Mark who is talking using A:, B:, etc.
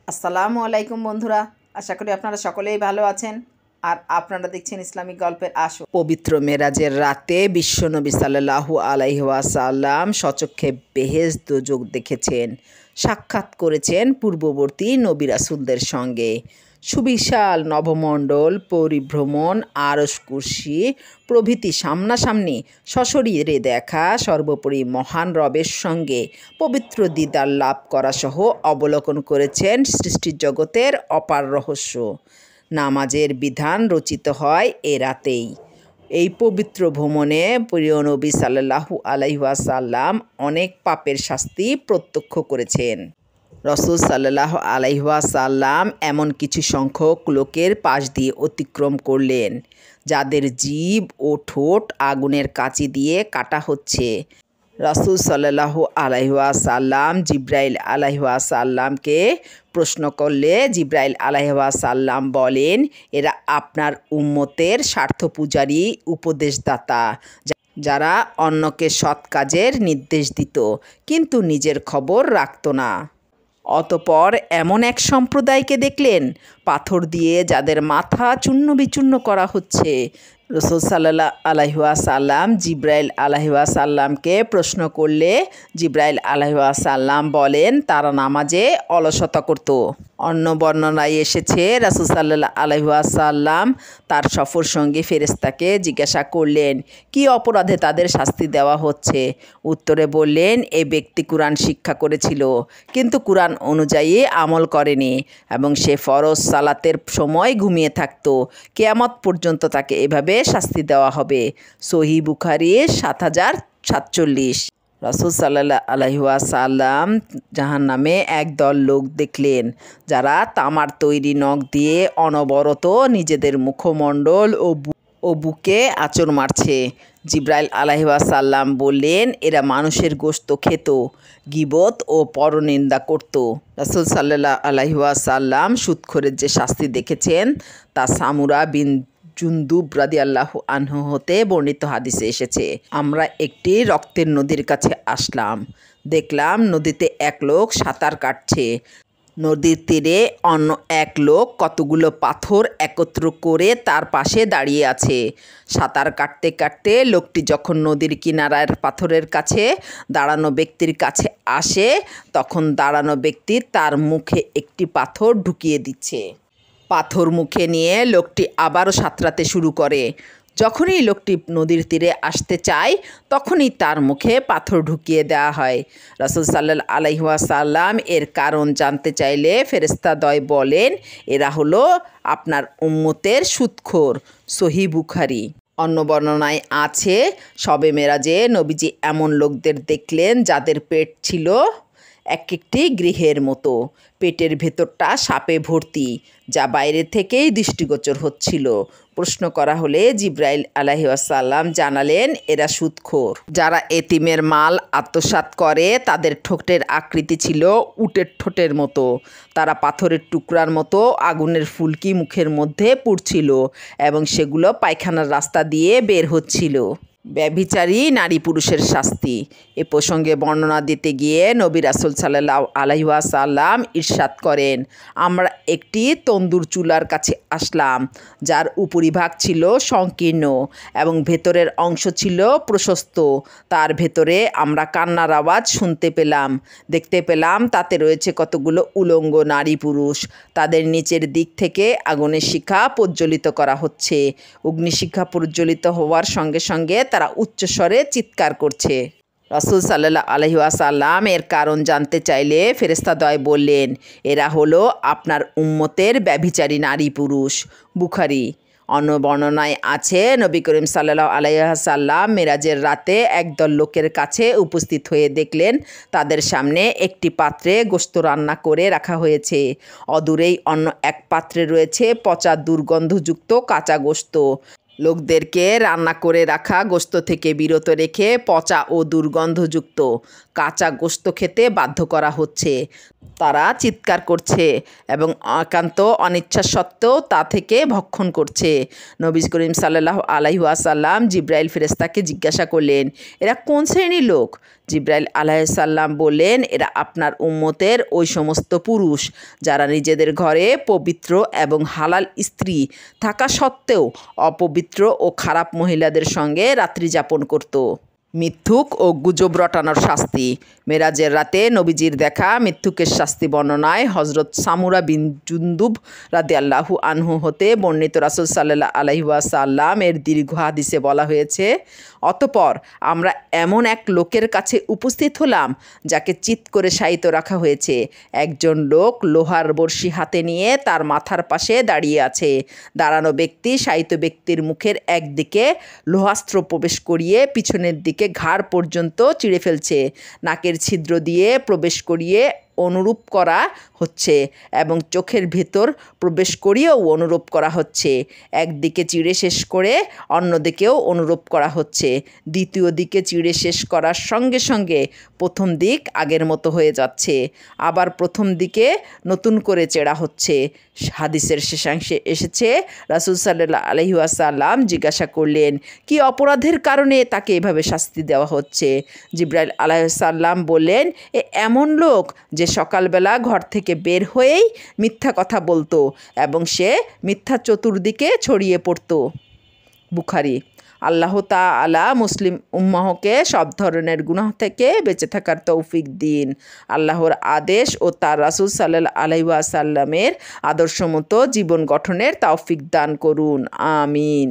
A: আসসালামু আলাইকুম বন্ধুরা, আশা করি আপনারা সকলেই ভালো আছেন। আর আপনারা দেখছেন ইসলামিক গল্পের আসর। পবিত্র মেরাজের রাতে বিশ্বনবী সাল্লাল্লাহু আলাইহি ওয়াসাল্লাম স্বচক্ষে বেহেশত দোজখ দেখেছেন, সাক্ষাৎ করেছেন পূর্ববর্তী নবী রাসূলদের সঙ্গে। সুবিশাল নভমণ্ডল, পরিভ্রমণ, আরশ কুরসি প্রভৃতি সামনাসামনি সশরীরে দেখা, সর্বোপরি মহান রবের সঙ্গে পবিত্র দিদার লাভ করাসহ অবলোকন করেছেন সৃষ্টির জগতের অপার রহস্য। নামাজের বিধান রচিত হয় এ রাতেই। এই পবিত্র ভ্রমণে প্রিয় নবী সাল্লাল্লাহু আলাইহি ওয়াসাল্লাম অনেক পাপের শাস্তি প্রত্যক্ষ করেছেন। রসুল সাল্লাল্লাহু আলাইহি ওয়াসাল্লাম এমন কিছু সংখ্যক লোকের পাশ দিয়ে অতিক্রম করলেন যাদের জিভ ও ঠোঁট আগুনের কাঁচি দিয়ে কাটা হচ্ছে। রাসূল সাল্লাল্লাহু আলাইহি ওয়াসাল্লাম জিব্রাইল আলাইহি ওয়াসাল্লামকে প্রশ্ন করলে জিব্রাইল আলাইহি ওয়াসাল্লাম বলেন, এরা আপনার উম্মতের স্বার্থপূজারী উপদেশদাতা, যারা অন্যকে সৎ কাজের নির্দেশ দিত কিন্তু নিজের খবর রাখত না। অতপর এমন এক সম্প্রদায়কে দেখলেন পাথর দিয়ে যাদের মাথা চূর্ণ বিচূর্ণ করা হচ্ছে। রাসূল সাল্লাল্লাহু আলাইহি ওয়াসাল্লাম জিব্রাইল আলাইহি ওয়াসাল্লামকে প্রশ্ন করলে জিব্রাইল আলাইহি ওয়াসাল্লাম বলেন, তারা নামাজে অলসতা করত। অন্য বর্ণনায় এসেছে রাসূল সাল্লাল্লাহু আলাইহি ওয়াসাল্লাম তার সফর সঙ্গী ফেরেশতাকে জিজ্ঞাসা করলেন, কী অপরাধে তাদের শাস্তি দেওয়া হচ্ছে? উত্তরে বললেন, এ ব্যক্তি কুরআন শিক্ষা করেছিল কিন্তু কুরআন অনুযায়ী আমল করেনি এবং সে ফরজ সালাতের সময় ঘুমিয়ে থাকত। কিয়ামত পর্যন্ত তাকে এভাবে শাস্তি দেওয়া হবে। সহিহ বুখারী ৭০৪৭। রাসূল সাল্লাল্লাহু আলাইহি ওয়াসাল্লাম জাহান্নামে একদল লোক দেখলেন যারা তামার তৈরি নখ দিয়ে অনবরত নিজেদের মুখমণ্ডল ও বুকে আঁচড় মারছে। জিব্রাইল আলাইহি ওয়াসাল্লাম বললেন, এরা মানুষের গোশত খেত, গীবত ও পরনিন্দা করত। রাসূল সাল্লাল্লাহু আলাইহি ওয়াসাল্লাম সুদখোরের যে শাস্তি দেখেছেন তা সামুরা বিন জুনদুব রাদিয়াল্লাহু আনহু হতে বর্ণিত হাদিসে এসেছে। আমরা একটি রক্তের নদীর কাছে আসলাম, দেখলাম নদীতে এক লোক সাঁতার কাটছে। নদীর তীরে অন্য এক লোক কতগুলো পাথর একত্র করে তার পাশে দাঁড়িয়ে আছে। সাঁতার কাটতে কাটতে লোকটি যখন নদীর কিনারার পাথরের কাছে দাঁড়ানো ব্যক্তির কাছে আসে, তখন দাঁড়ানো ব্যক্তি তার মুখে একটি পাথর ঢুকিয়ে দিচ্ছে। পাথর মুখে নিয়ে লোকটি আবারও সাঁতরাতে শুরু করে। যখনই লোকটি নদীর তীরে আসতে চায় তখনই তার মুখে পাথর ঢুকিয়ে দেওয়া হয়। রাসূল সাল্লাল্লাহু আলাইহি ওয়াসাল্লাম এর কারণ জানতে চাইলে ফেরেশতাদ্বয় বলেন, এরা হলো আপনার উম্মতের সুদখোর। সহিহ বুখারী। অন্য বর্ণনায় আছে, শবে মেরাজে নবীজি এমন লোকদের দেখলেন যাদের পেট ছিল এক একটি গৃহের মতো। পেটের ভেতরটা সাপে ভর্তি, যা বাইরে থেকেই দৃষ্টিগোচর হচ্ছিল। প্রশ্ন করা হলে জিব্রাইল আলাইহি ওয়াসাল্লাম জানালেন, এরা সুদখোর। যারা এতিমের মাল আত্মসাৎ করে তাদের ঠোঁটের আকৃতি ছিল উটের ঠোঁটের মতো। তারা পাথরের টুকরার মতো আগুনের ফুলকি মুখের মধ্যে পুড়ছিল এবং সেগুলো পায়খানার রাস্তা দিয়ে বের হচ্ছিল। ব্যভিচারী নারী পুরুষের শাস্তি। এ প্রসঙ্গে বর্ণনা দিতে গিয়ে নবী রাসূল সাল্লাল্লাহু আলাইহি ওয়াসাল্লাম ইরশাদ করেন, আমরা একটি তন্দুর চুলার কাছে আসলাম যার উপরিভাগ ছিল সংকীর্ণ এবং ভেতরের অংশ ছিল প্রশস্ত। তার ভেতরে আমরা কান্নার আওয়াজ শুনতে পেলাম। দেখতে পেলাম তাতে রয়েছে কতগুলো উলঙ্গ নারী পুরুষ। তাদের নিচের দিক থেকে আগুনের শিখা প্রজ্বলিত করা হচ্ছে। অগ্নিশিখা প্রজ্বলিত হওয়ার সঙ্গে সঙ্গে তারা উচ্চস্বরে চিৎকার করছে। রাসূল সাল্লাল্লাহু আলাইহি ওয়াসাল্লাম এর কারণ জানতে চাইলে ফেরেশতাদ্বয় বললেন, এরা হলো আপনার উম্মতের ব্যভিচারী নারী পুরুষ। বুখারী। অন্য বর্ণনায় আছে, নবী করিম সাল্লাল্লাহু আলাইহি ওয়াসাল্লাম মেরাজের রাতে একদল লোকের কাছে উপস্থিত হয়ে দেখলেন তাদের সামনে একটি পাত্রে গোশত রান্না করে রাখা হয়েছে। অদূরেই অন্য এক পাত্রে রয়েছে পচা দুর্গন্ধযুক্ত কাঁচা গোশত। লোকদেরকে রান্না করে রাখা গোশত থেকে বিরত রেখে পচা ও দুর্গন্ধযুক্ত কাঁচা গোশত খেতে বাধ্য করা হচ্ছে। তারা চিৎকার করছে এবং একান্ত অনিচ্ছা সত্ত্বেও তা থেকে ভক্ষণ করছে। নবী করিম সাল্লাল্লাহু আলাইহি ওয়াসাল্লাম জিব্রাইল ফেরেশতাকে জিজ্ঞাসা করলেন, এরা কোন শ্রেণীর লোক? জিব্রাইল আলাইহিস সালাম বললেন, এরা আপনার উম্মতের ওই সমস্ত পুরুষ যারা নিজেদের ঘরে পবিত্র এবং হালাল স্ত্রী থাকা সত্ত্বেও অপবিত্র ও খারাপ মহিলাদের সঙ্গে রাত্রি যাপন করত। মিথ্যুক ও গুজব রটানোর শাস্তি। মেরাজের রাতে নবীজির দেখা মিথ্যুকের শাস্তি বর্ণনায় হজরত সামুরা বিন জুন্দুব রাদিয়াল্লাহু আনহু হতে বর্ণিত রাসূল সাল্লাল্লাহু আলাইহি ওয়াসাল্লাম এর দীর্ঘ হাদিসে বলা হয়েছে, অতঃপর আমরা এমন এক লোকের কাছে উপস্থিত হলাম যাকে চিৎ করে শায়িত রাখা হয়েছে। একজন লোক লোহার বড়শি হাতে নিয়ে তার মাথার পাশে দাঁড়িয়ে আছে। দাঁড়ানো ব্যক্তি শায়িত ব্যক্তির মুখের একদিকে লোহাস্ত্র প্রবেশ করিয়ে পিছনের দিকে ঘাড় পর্যন্ত চিড়ে ফেলছে, নাকের ছিদ্র দিয়ে প্রবেশ করিয়ে অনুরূপ করা হচ্ছে এবং চোখের ভেতর প্রবেশ করিয়েও অনুরূপ করা হচ্ছে। একদিকে চিড়ে শেষ করে অন্যদিকেও অনুরূপ করা হচ্ছে। দ্বিতীয় দিকে চিড়ে শেষ করার সঙ্গে সঙ্গে প্রথম দিক আগের মতো হয়ে যাচ্ছে, আবার প্রথম দিকে নতুন করে চেড়া হচ্ছে। হাদিসের শেষাংশে এসেছে, রাসূল সাল্লাল্লাহু আলাইহি ওয়াসাল্লাম জিজ্ঞাসা করলেন, কি অপরাধের কারণে তাকে এভাবে শাস্তি দেওয়া হচ্ছে? জিব্রাইল আলাইহিস সালাম বললেন, এমন লোক যে সকালবেলা ঘর থেকে বের হয়েই মিথ্যা কথা বলতো এবং সে মিথ্যা চতুর্দিকে ছড়িয়ে পড়তো। বুখারী। আল্লাহ তাআলা মুসলিম উম্মাহকে সব ধরনের গুনাহ থেকে বেঁচে থাকার তৌফিক দিন। আল্লাহর আদেশ ও তার রাসূল সাল্লাল্লাহু আলাইহি ওয়াসাল্লামের আদর্শ মতো জীবন গঠনের তৌফিক দান করুন। আমিন।